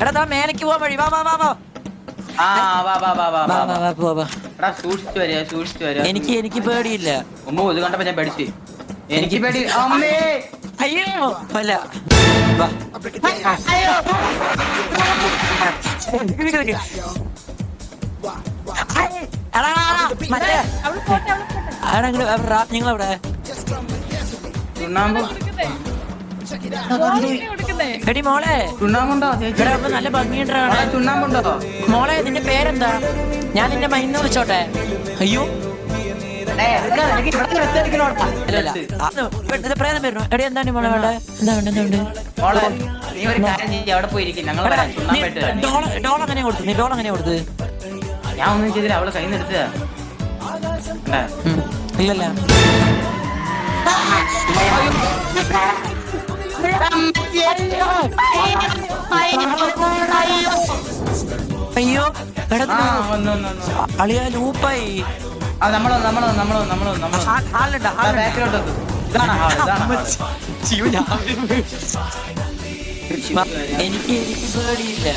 എടാ മേലേക്ക് പോവാൻ വഴി വാ വാ വാ വാ ആ വാ വാ വാ വാ വാ വാ വാ വാ വാ എടാ സൂക്ഷിച്ചു വരിക എനിക്ക് പേടിയില്ല. ഇത് കണ്ടപ്പോ ഞാൻ പേടിച്ചു. എനിക്ക് പേടി. അമ്മേ അയ്യോ അല്ല വാ അയ്യോ നിങ്ങളവിടെ ചുണ്ണാമ്പ് എടി മോളെ ചുണ്ണാമ്പുണ്ടോ ചേച്ചി? ഇവിടെ നല്ല ഭംഗിയുണ്ടാണ്. ചുണ്ണാമ്പുണ്ടോ മോളെ നിന്റെ പേരെന്താ? ഞാൻ നിന്റെ മൈന്ന് വിളിച്ചോട്ടെ? അയ്യോ പ്രേതം വരുന്നു. എടി എന്താണ് മോളെ വേണ്ടേ? എന്താ വേണ്ട എന്താ മോളെ നീ ഒരു കാര്യം ചെയ്യ്, അവിടെ പോയിരിക്കും. ഞങ്ങൾ ഡോൾ അങ്ങനെ കൊടുത്തു? നീ ഡോൾ അങ്ങനെ കൊടുത്ത്? ഞാൻ ഒന്നും ചെയ്തില്ല, അവള് കയ്യിൽ നിന്ന് എടുത്തതാ. ഇല്ലല്ല അയ്യോ അളിയാ ലൂപ്പായി. എനിക്ക് പേടിയില്ല.